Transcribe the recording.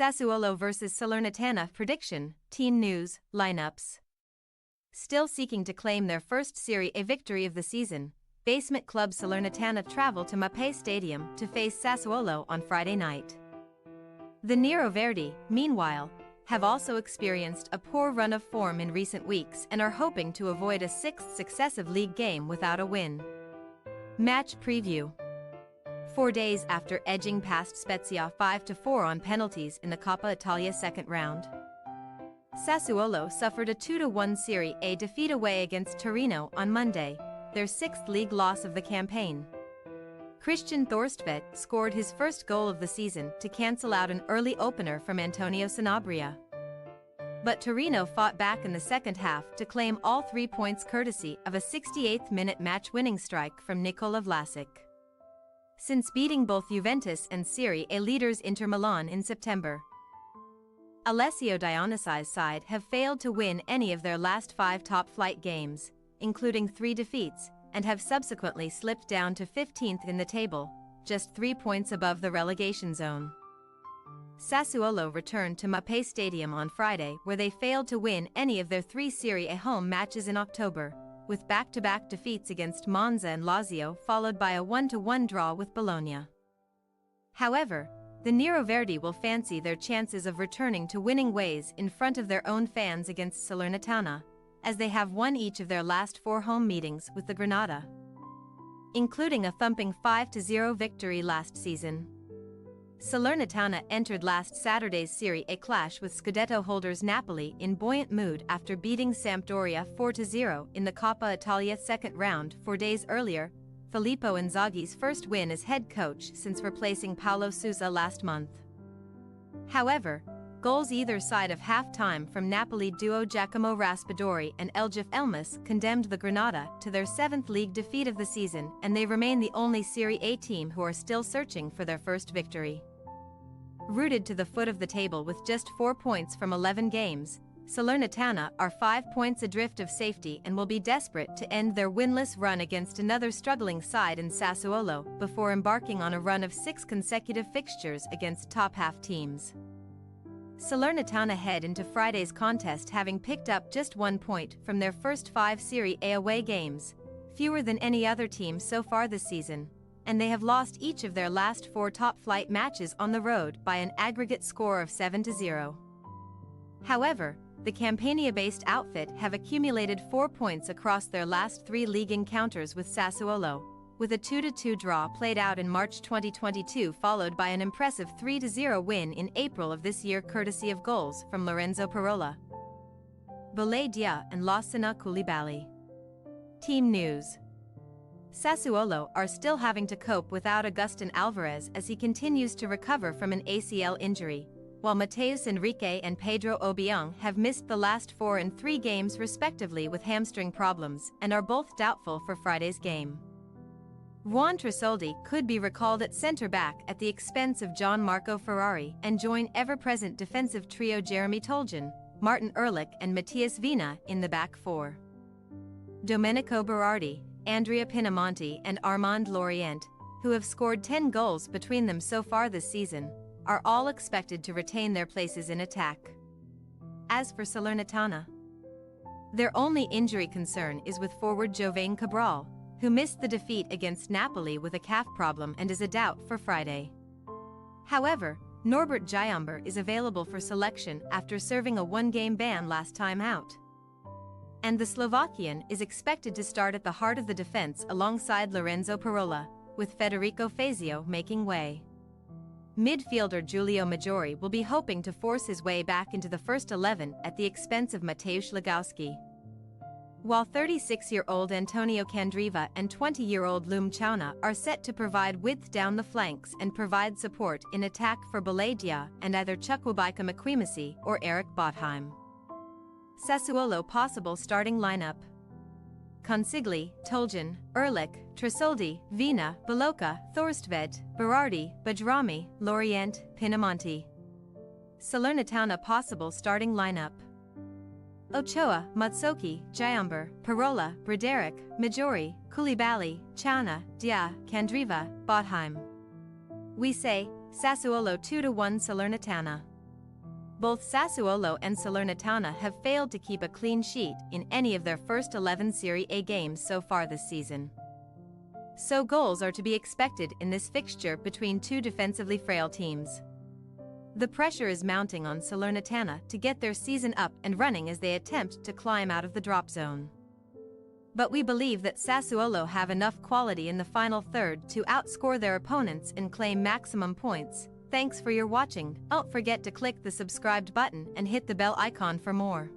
Sassuolo vs Salernitana prediction, team news, lineups. Still seeking to claim their first Serie A victory of the season, basement club Salernitana travel to Mapei Stadium to face Sassuolo on Friday night. The Neroverdi, meanwhile, have also experienced a poor run of form in recent weeks and are hoping to avoid a sixth successive league game without a win. Match preview. 4 days after edging past Spezia 5-4 on penalties in the Coppa Italia second round, Sassuolo suffered a 2-1 Serie A defeat away against Torino on Monday, their sixth league loss of the campaign. Christian Thorstvedt scored his first goal of the season to cancel out an early opener from Antonio Sanabria. But Torino fought back in the second half to claim all 3 points courtesy of a 68th-minute match-winning strike from Nikola Vlasic. Since beating both Juventus and Serie A leaders Inter Milan in September, Alessio Dionisi's side have failed to win any of their last 5 top-flight games, including 3 defeats, and have subsequently slipped down to 15th in the table, just 3 points above the relegation zone. Sassuolo returned to Mapei Stadium on Friday, where they failed to win any of their 3 Serie A home matches in October, with back-to-back defeats against Monza and Lazio followed by a 1-1 draw with Bologna. However, the Neroverdi will fancy their chances of returning to winning ways in front of their own fans against Salernitana, as they have won each of their last 4 home meetings with the Granada, including a thumping 5-0 victory last season. Salernitana entered last Saturday's Serie A clash with Scudetto holders Napoli in buoyant mood after beating Sampdoria 4-0 in the Coppa Italia second round 4 days earlier, Filippo Inzaghi's first win as head coach since replacing Paulo Sousa last month. However, goals either side of half-time from Napoli duo Giacomo Raspadori and Eljif Elmas condemned the Granada to their 7th league defeat of the season, and they remain the only Serie A team who are still searching for their first victory. Rooted to the foot of the table with just 4 points from 11 games, Salernitana are 5 points adrift of safety and will be desperate to end their winless run against another struggling side in Sassuolo before embarking on a run of 6 consecutive fixtures against top-half teams. Salernitana head into Friday's contest having picked up just 1 point from their first 5 Serie A away games, fewer than any other team so far this season, and they have lost each of their last 4 top-flight matches on the road by an aggregate score of 7-0. However, the Campania-based outfit have accumulated 4 points across their last 3 league encounters with Sassuolo, with a 2-2 draw played out in March 2022 followed by an impressive 3-0 win in April of this year courtesy of goals from Lorenzo Parola, Boulaye Dia and Lassana Coulibaly. Team news. Sassuolo are still having to cope without Agustin Alvarez as he continues to recover from an ACL injury, while Mateus Enrique and Pedro Obiang have missed the last 4 and 3 games respectively with hamstring problems and are both doubtful for Friday's game. Juan Tresoldi could be recalled at centre-back at the expense of Gian Marco Ferrari and join ever-present defensive trio Jeremy Toljan, Martin Ehrlich and Matthias Vina in the back 4. Domenico Berardi, Andrea Pinamonti and Armand Lorient, who have scored 10 goals between them so far this season, are all expected to retain their places in attack. As for Salernitana, their only injury concern is with forward Jovane Cabral, who missed the defeat against Napoli with a calf problem and is a doubt for Friday. However, Norbert Giamber is available for selection after serving a 1-game ban last time out. And the Slovakian is expected to start at the heart of the defense alongside Lorenzo Parola, with Federico Fazio making way. Midfielder Giulio Maggiore will be hoping to force his way back into the first 11 at the expense of Mateusz Legowski, while 36-year-old Antonio Candreva and 20-year-old Lum Chauna are set to provide width down the flanks and provide support in attack for Boulaye Dia and either Chukwuemeka Mkwemesi or Eric Botheim. Sassuolo possible starting lineup: Consigli, Toljan, Ehrlich, Tresoldi, Vina, Baloka, Thorstvedt, Berardi, Bajrami, Lorient, Pinamonti. Salernitana possible starting lineup: Ochoa, Matsuki, Giamber, Parola, Broderick, Maggiore, Coulibaly, Chauna, Dia, Candreva, Botheim. We say, Sassuolo 2-1 Salernitana. Both Sassuolo and Salernitana have failed to keep a clean sheet in any of their first 11 Serie A games so far this season. So goals are to be expected in this fixture between two defensively frail teams. The pressure is mounting on Salernitana to get their season up and running as they attempt to climb out of the drop zone. But we believe that Sassuolo have enough quality in the final third to outscore their opponents and claim maximum points. Thanks for your watching. Don't forget to click the subscribed button and hit the bell icon for more.